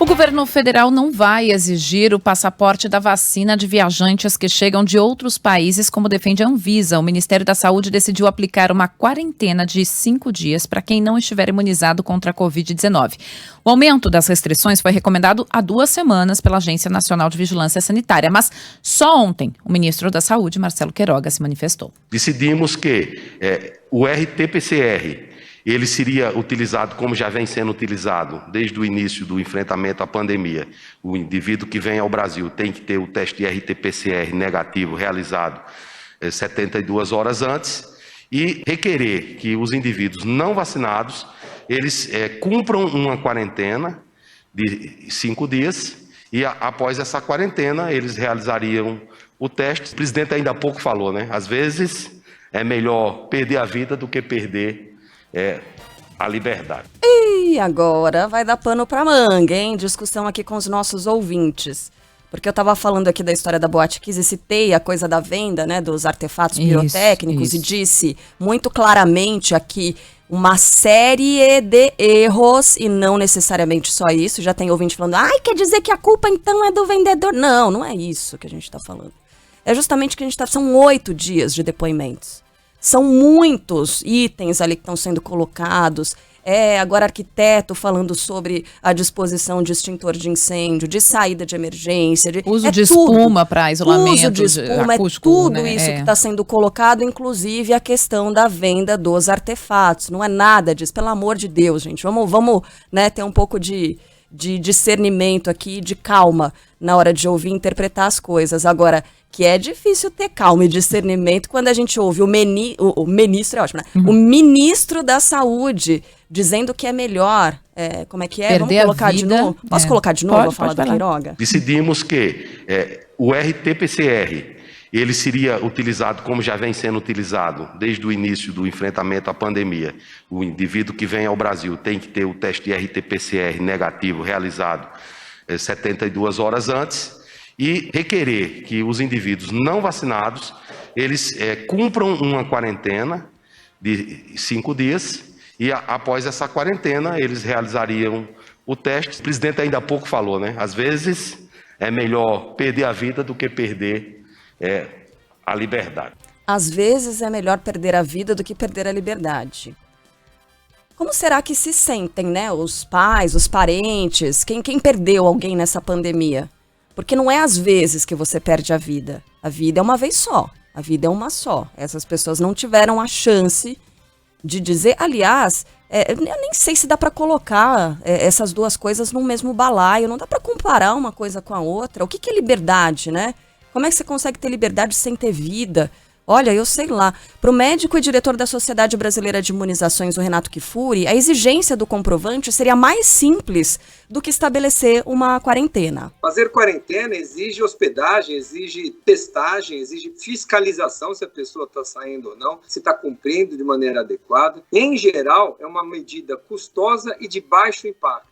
O governo federal não vai exigir o passaporte da vacina de viajantes que chegam de outros países, como defende a Anvisa. O Ministério da Saúde decidiu aplicar uma quarentena de 5 dias para quem não estiver imunizado contra a Covid-19. O aumento das restrições foi recomendado há 2 semanas pela Agência Nacional de Vigilância Sanitária, mas só ontem o ministro da Saúde, Marcelo Queiroga, se manifestou. Decidimos que o RT-PCR ele seria utilizado como já vem sendo utilizado desde o início do enfrentamento à pandemia. O indivíduo que vem ao Brasil tem que ter o teste de RT-PCR negativo realizado 72 horas antes e requerer que os indivíduos não vacinados eles cumpram uma quarentena de 5 dias e após essa quarentena eles realizariam o teste. O presidente ainda há pouco falou, né? Às vezes é melhor perder a vida do que perder a liberdade. E agora vai dar pano pra manga, hein? Discussão aqui com os nossos ouvintes. Porque eu tava falando aqui da história da Boate Kiss e citei a coisa da venda, né, dos artefatos pirotécnicos. Isso. E disse muito claramente aqui uma série de erros e não necessariamente só isso. Já tem ouvinte falando, quer dizer que a culpa então é do vendedor? Não, não é isso que a gente tá falando. É justamente que a gente tá... São 8 dias de depoimentos. São muitos itens ali que estão sendo colocados. Agora arquiteto falando sobre a disposição de extintor de incêndio, de saída de emergência. Uso de espuma para isolamento. Uso de espuma, acústico, tudo né? Isso que está sendo colocado, inclusive a questão da venda dos artefatos. Não é nada disso, pelo amor de Deus, gente. Vamos né, ter um pouco de discernimento aqui, de calma na hora de ouvir e interpretar as coisas. Agora, que é difícil ter calma e discernimento quando a gente ouve o ministro, é ótimo, né? O ministro da Saúde dizendo que é melhor, como é que é? Perder. Vamos colocar de novo? Posso colocar de novo a fala do Queiroga? Decidimos que o RT-PCR ele seria utilizado como já vem sendo utilizado desde o início do enfrentamento à pandemia. O indivíduo que vem ao Brasil tem que ter o teste de RT-PCR negativo realizado 72 horas antes e requerer que os indivíduos não vacinados eles cumpram uma quarentena de 5 dias e após essa quarentena eles realizariam o teste. O presidente ainda há pouco falou, né? Às vezes é melhor perder a vida do que perder a liberdade. Às vezes é melhor perder a vida do que perder a liberdade. Como será que se sentem, né? Os pais, os parentes, quem perdeu alguém nessa pandemia? Porque não é às vezes que você perde a vida. A vida é uma vez só. A vida é uma só. Essas pessoas não tiveram a chance de dizer... Aliás, eu nem sei se dá para colocar essas duas coisas no mesmo balaio. Não dá para comparar uma coisa com a outra. O que é liberdade, né? Como é que você consegue ter liberdade sem ter vida? Olha, eu sei lá. Para o médico e diretor da Sociedade Brasileira de Imunizações, o Renato Kifuri, a exigência do comprovante seria mais simples do que estabelecer uma quarentena. Fazer quarentena exige hospedagem, exige testagem, exige fiscalização se a pessoa está saindo ou não, se está cumprindo de maneira adequada. Em geral, é uma medida custosa e de baixo impacto.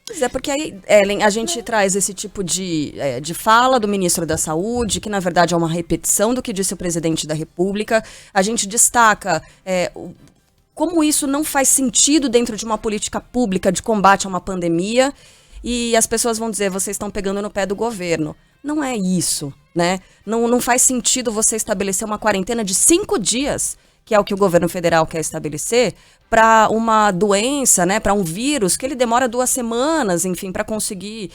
Pois é, porque aí, Ellen, a gente traz esse tipo de fala do ministro da Saúde, que na verdade é uma repetição do que disse o presidente da República. A gente destaca como isso não faz sentido dentro de uma política pública de combate a uma pandemia. E as pessoas vão dizer, vocês estão pegando no pé do governo. Não é isso, né? Não faz sentido você estabelecer uma quarentena de 5 dias, que é o que o governo federal quer estabelecer, para uma doença, né, para um vírus, que ele demora 2 semanas, enfim, para conseguir,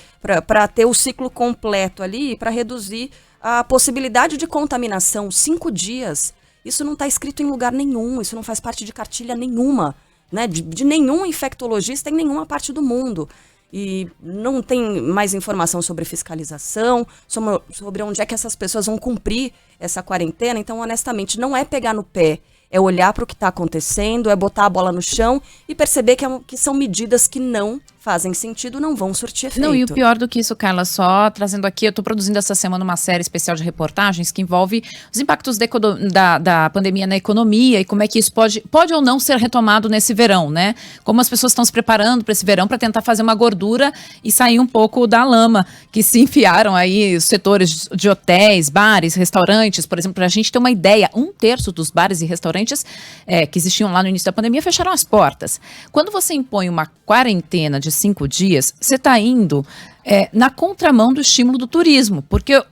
para ter o ciclo completo ali, para reduzir a possibilidade de contaminação. 5 dias. Isso não está escrito em lugar nenhum, isso não faz parte de cartilha nenhuma, né, de nenhum infectologista em nenhuma parte do mundo. E não tem mais informação sobre fiscalização, sobre onde é que essas pessoas vão cumprir essa quarentena. Então, honestamente, não é pegar no pé, é olhar para o que está acontecendo, é botar a bola no chão e perceber que são medidas que não fazem sentido, não vão surtir efeito. Não, e o pior do que isso, Carla, só trazendo aqui, eu estou produzindo essa semana uma série especial de reportagens que envolve os impactos da pandemia na economia e como é que isso pode ou não ser retomado nesse verão, né? Como as pessoas estão se preparando para esse verão para tentar fazer uma gordura e sair um pouco da lama que se enfiaram aí os setores de hotéis, bares, restaurantes, por exemplo, para a gente ter uma ideia, 1/3 dos bares e restaurantes que existiam lá no início da pandemia fecharam as portas. Quando você impõe uma quarentena de 5 dias, você está indo na contramão do estímulo do turismo, porque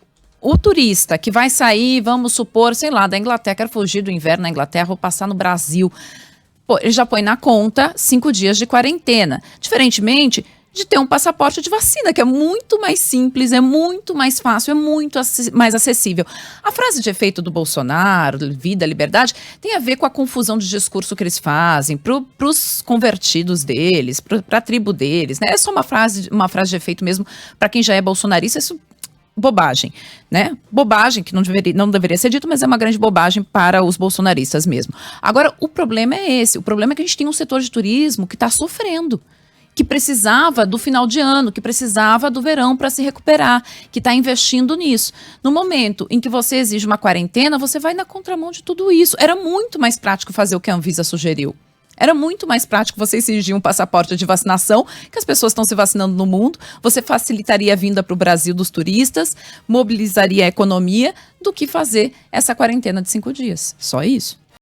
o turista que vai sair, vamos supor, sei lá, da Inglaterra, quero fugir do inverno na Inglaterra, vou passar no Brasil, pô, ele já põe na conta 5 dias de quarentena, diferentemente de ter um passaporte de vacina, que é muito mais simples, é muito mais fácil, é muito mais acessível. A frase de efeito do Bolsonaro, vida, liberdade, tem a ver com a confusão de discurso que eles fazem para os convertidos deles, para a tribo deles, né? É só uma frase de efeito mesmo para quem já é bolsonarista, isso bobagem, né? Bobagem que não deveria ser dito, mas é uma grande bobagem para os bolsonaristas mesmo. Agora, o problema é esse, o problema é que a gente tem um setor de turismo que está sofrendo, que precisava do final de ano, que precisava do verão para se recuperar, que está investindo nisso. No momento em que você exige uma quarentena, você vai na contramão de tudo isso. Era muito mais prático fazer o que a Anvisa sugeriu. Era muito mais prático você exigir um passaporte de vacinação, que as pessoas estão se vacinando no mundo, você facilitaria a vinda para o Brasil dos turistas, mobilizaria a economia, do que fazer essa quarentena de 5 dias. Só isso.